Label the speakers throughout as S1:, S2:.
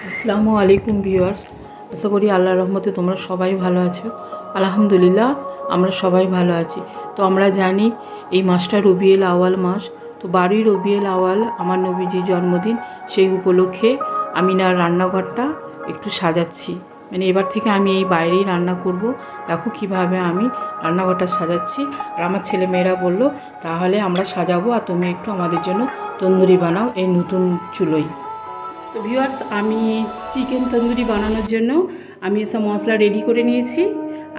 S1: আসসালামু আলাইকুম ভিউয়ার্স, আশা করি আল্লাহর রহমতে তোমরা সবাই ভালো আছো। আলহামদুলিল্লাহ আমরা সবাই ভালো আছি। তো আমরা জানি এই মাসটা রবিউল আওয়াল মাস। তো 12ই রবিউল আওয়াল আমার নবীজির জন্মদিন, সেই উপলক্ষে আমিনার রান্নাঘরটা একটু সাজাচ্ছি। মানে এবার থেকে আমি এই বাইরেই রান্না করব। দেখো কিভাবে আমি রান্নাঘরটা সাজাচ্ছি। আর আমার ছেলেমেয়েরা বললো তাহলে আমরা সাজাবো, আর তুমি একটু আমাদের জন্য তন্দুরি বানাও এই নতুন চুলোয়। তো ভিউয়ার্স, আমি চিকেন তন্দুরি বানানোর জন্য আমি সব মশলা রেডি করে নিয়েছি।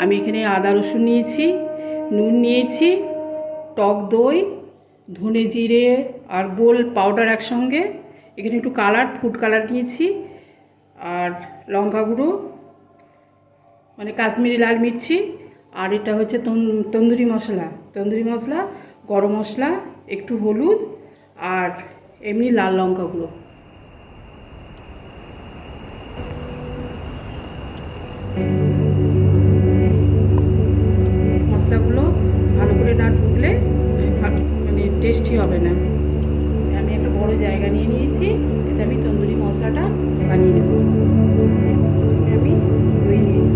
S1: আমি এখানে আদা রসুন নিয়েছি, নুন নিয়েছি, টক দই, ধনে জিরে আর গোল পাউডার একসঙ্গে। এখানে একটু ফুড কালার নিয়েছি, আর লঙ্কা গুঁড়ো মানে কাশ্মীরি লাল মির্চি, আর এটা হচ্ছে তন্দুরি মশলা, গরম মশলা, একটু হলুদ, আর এমনি লাল লঙ্কা গুঁড়ো। মশলাগুলো ভালো করে না ঢুকলে মানে টেস্টি হবে না। আমি একটা বড় জায়গা নিয়ে নিয়েছি, এতে আমি তন্দুরি মশলাটা বানিয়ে নেব। আমি দই নিয়ে নিই,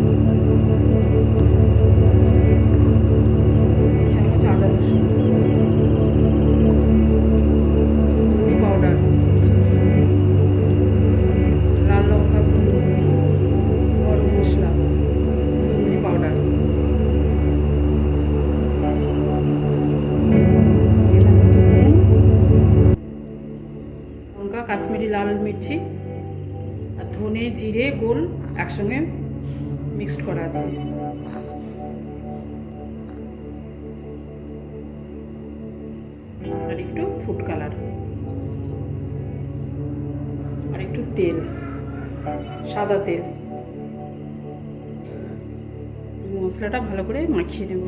S1: চামচ আদা রসুন, হলদি পাউডার, লাল লঙ্কা গুঁড়ো, গরম মশলা, তন্দুরি পাউডার, লঙ্কা, কাশ্মীরি লাল মির্চি আর ধনে জিরে গোল একসঙ্গে মিক্সড করা আছে। আর একটু ফুড কালার, আর একটু তেল, সাদা তেল। মশলাটা ভালো করে মাখিয়ে নেব।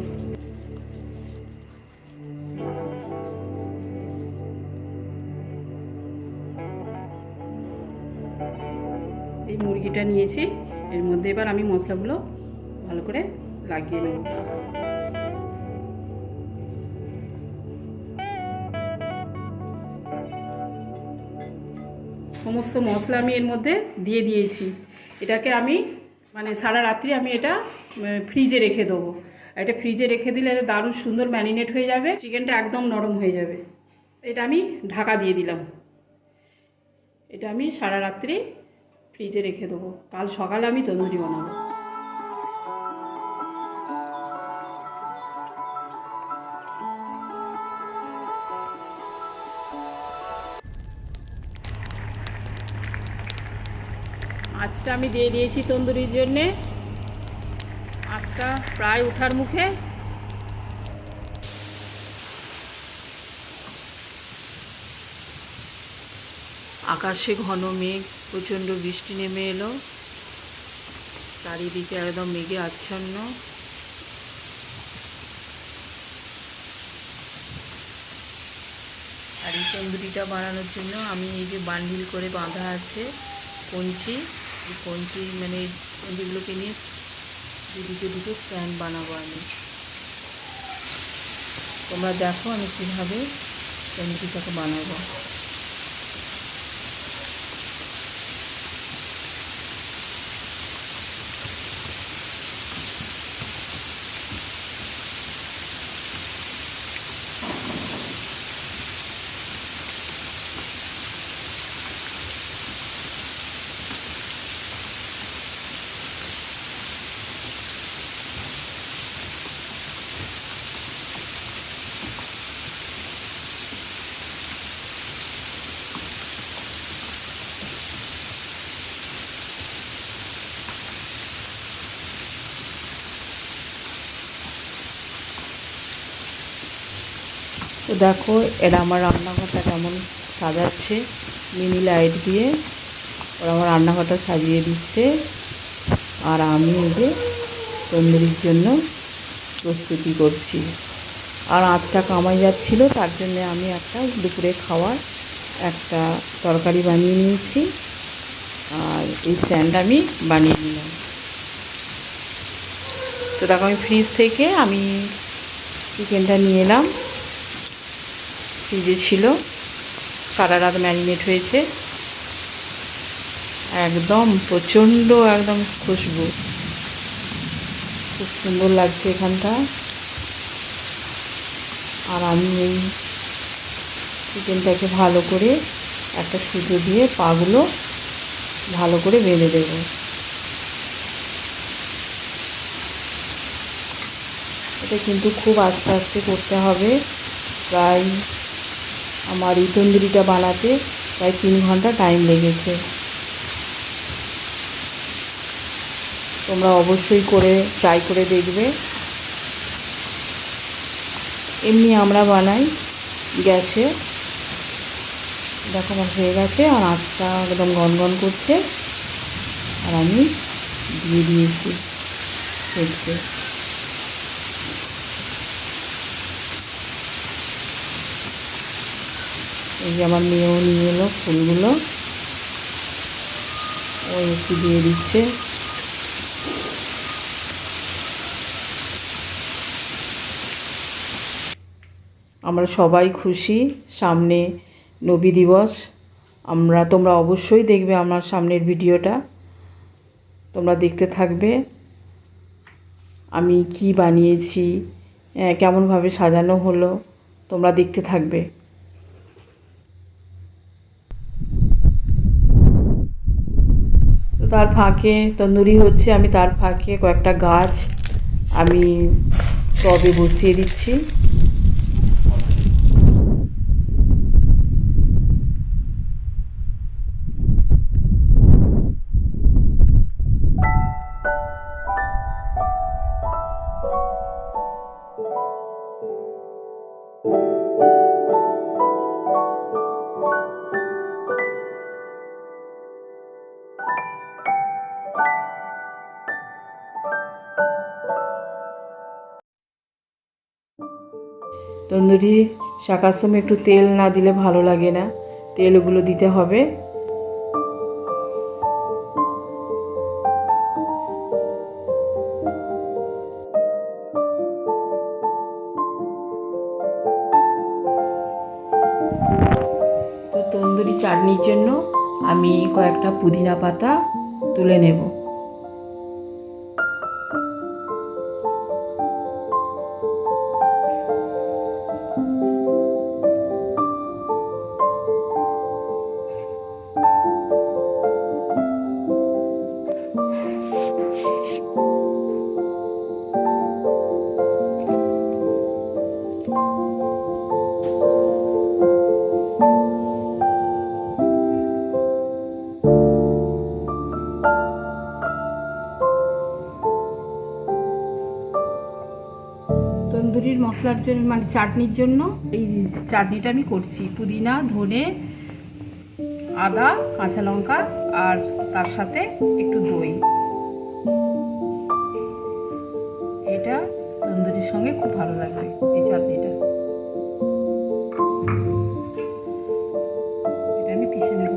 S1: এই মুরগিটা নিয়েছি, এর মধ্যে এবার আমি মশলাগুলো ভালো করে লাগিয়ে নেব। সমস্ত মশলা আমি এর মধ্যে দিয়ে দিয়েছি। এটাকে আমি মানে সারা রাত্রি আমি এটা ফ্রিজে রেখে দেবো। এটা ফ্রিজে রেখে দিলে দারুণ সুন্দর ম্যারিনেট হয়ে যাবে, চিকেনটা একদম নরম হয়ে যাবে। এটা আমি ঢাকা দিয়ে দিলাম। এটা আমি সারা রাত্রি ফ্রিজে রেখে দেবো, কাল সকালে আমি তন্দুরি বানাবো। আঁচটা আমি দিয়ে দিয়েছি তন্দুরির জন্যে। আঁচটা প্রায় ওঠার মুখে। আকাশে ঘন মেঘ, প্রচণ্ড বৃষ্টি নেমে এলো, চারিদিকে একদম মেঘে আচ্ছন্ন। আর এই তন্দুরিটা বানানোর জন্য আমি এই যে বান্ডিল করে বাঁধা আছে কঞ্চি, এই কঞ্চি মানে কঞ্চিগুলোকে নিয়ে দুদিকে দুটো স্ট্যান্ড বানাবো আমি। তোমরা দেখো আমি কীভাবে তন্দুরিটাকে বানাবো। তো দেখো এরা আমার রান্নাঘরটা কেমন সাজাচ্ছে, মিনি লাইট দিয়ে ওরা আমার রান্নাঘরটা সাজিয়ে দিচ্ছে। আর আমি এই যে তন্দুরির জন্য প্রস্তুতি করছি। আর আঁচটা কামাই যাচ্ছিলো, তার জন্যে আমি একটা দুপুরে খাওয়ার একটা তরকারি বানিয়ে নিয়েছি, আর এই স্ট্যান্ড আমি বানিয়ে নিলাম। তো দেখো আমি ফ্রিজ থেকে আমি চিকেনটা নিয়ে এলাম, ফ্রিজে ছিল, সারা রাত ম্যারিনেট হয়েছে। একদম প্রচণ্ড একদম খুশবু, খুব সুন্দর লাগছে এখানটা। আর আমি এই চিকেনটাকে ভালো করে একটা সুতো দিয়ে পাগুলো ভালো করে বেঁধে দেব। এটা কিন্তু খুব আস্তে আস্তে করতে হবে। প্রায় আমার এই তন্দুরিটা বানাতে প্রায় 3 ঘন্টা টাইম লেগেছে। তোমরা অবশ্যই করে ট্রাই করে দেখবে। এমনি আমরা বানাই গ্যাসে। দেখো আমার হয়ে গেছে, আর আঁচটা একদম গনগন করছে, আর আমি দিয়ে দিয়েছি দেখতে। এই যে আমার মেয়েও নিয়ে এলো ফুলগুলো, ও একটু দিয়ে দিচ্ছে। আমরা সবাই খুশি, সামনে নবী দিবস। তোমরা অবশ্যই দেখবে আমার সামনের ভিডিওটা, তোমরা দেখতে থাকবে আমি কি বানিয়েছি, কেমনভাবে সাজানো হলো, তোমরা দেখতে থাকবে। তো তার ফাঁকে তন্দুরি হচ্ছে, আমি তার ফাঁকে কয়েকটা গাছ আমি টবে বসিয়ে দিচ্ছি। তন্দুরি শাকার সময় একটু তেল না দিলে ভালো লাগে না, তেলগুলো দিতে হবে। তো তন্দুরি চাটনির জন্য আমি কয়েকটা পুদিনা পাতা তুলে নেব। তন্দুরির মশলার জন্য মানে চাটনির জন্য এই চাটনিটা আমি করছি, পুদিনা, ধনে, আদা, কাঁচা লঙ্কা আর তার সাথে একটু দই। এটা তন্দুরির সঙ্গে খুব ভালো লাগবে এই চাটনিটা। এটা আমি পিষে নেব।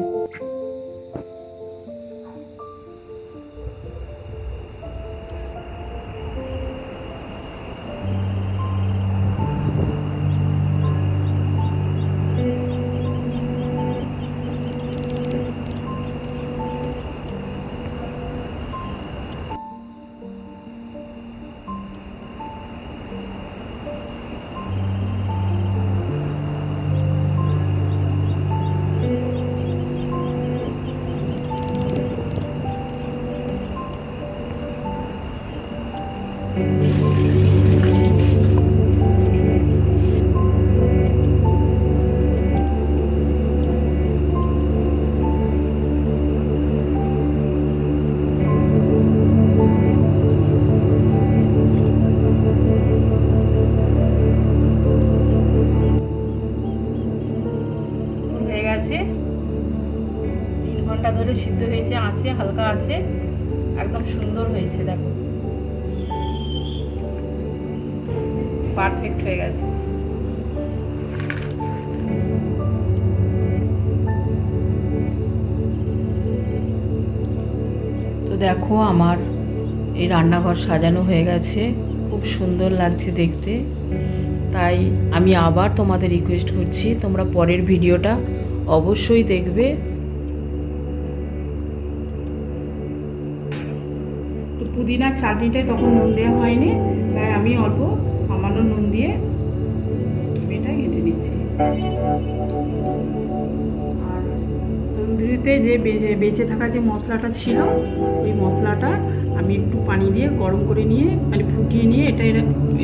S1: আছে 3 ঘন্টা ধরে সিদ্ধ হয়েছে, আছে হালকা আছে, একদম সুন্দর হয়েছে। দেখো পারফেক্ট হয়ে গেছে। তো দেখো আমার এই রান্নাঘর সাজানো হয়ে গেছে, খুব সুন্দর লাগছে দেখতে। তাই আমি আবার তোমাদের রিকোয়েস্ট করছি, তোমরা পরের ভিডিওটা অবশ্যই দেখবে। তো পুদিনার চাটনিটায় তখন নুন দেওয়া হয়নি, তাই আমি অল্প সামান্য নুন দিয়ে এটা ঘেঁটে নিচ্ছি। আর তন্দুরিতে যে বেঁচে থাকা যে মশলাটা ছিল, ওই মশলাটা আমি একটু পানি দিয়ে গরম করে নিয়ে মানে ফুটিয়ে নিয়ে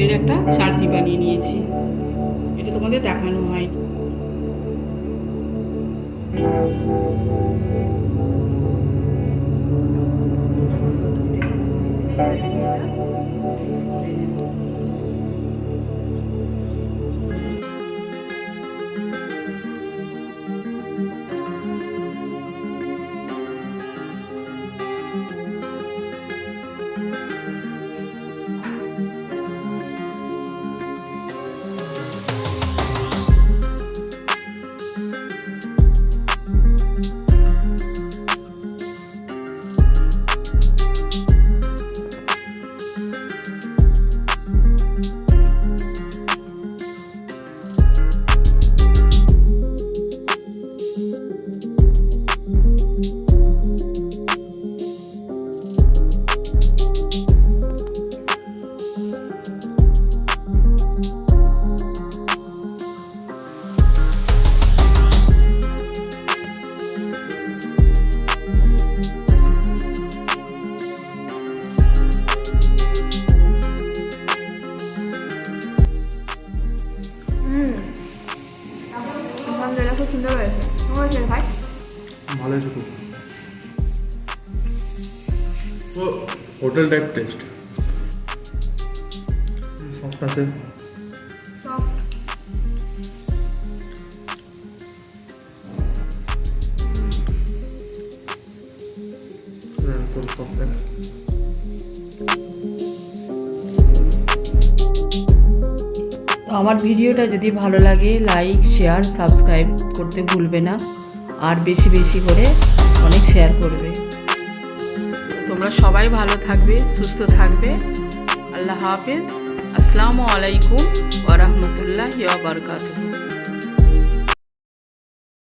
S1: এর একটা চাটনি বানিয়ে নিয়েছি। এটা তোমাদের দেখানো হয়নি। খুব সুন্দর হয়েছে। কেমন হয়েছে ভাই?
S2: ভালো হয়েছে খুব। ও হোটেল টাইপ টেস্ট। সফট আছে।
S1: সফট।
S2: ফুল সফট।
S1: তো আমার ভিডিওটা যদি ভালো লাগে লাইক শেয়ার সাবস্ক্রাইব করতে ভুলবে না, আর বেশি বেশি করে অনেক শেয়ার করবে। তোমরা সবাই ভালো থাকবে, সুস্থ থাকবে। আল্লাহ হাফেজ। আসসালামু আলাইকুম ওয়া রাহমাতুল্লাহি ওয়া বারাকাতুহু।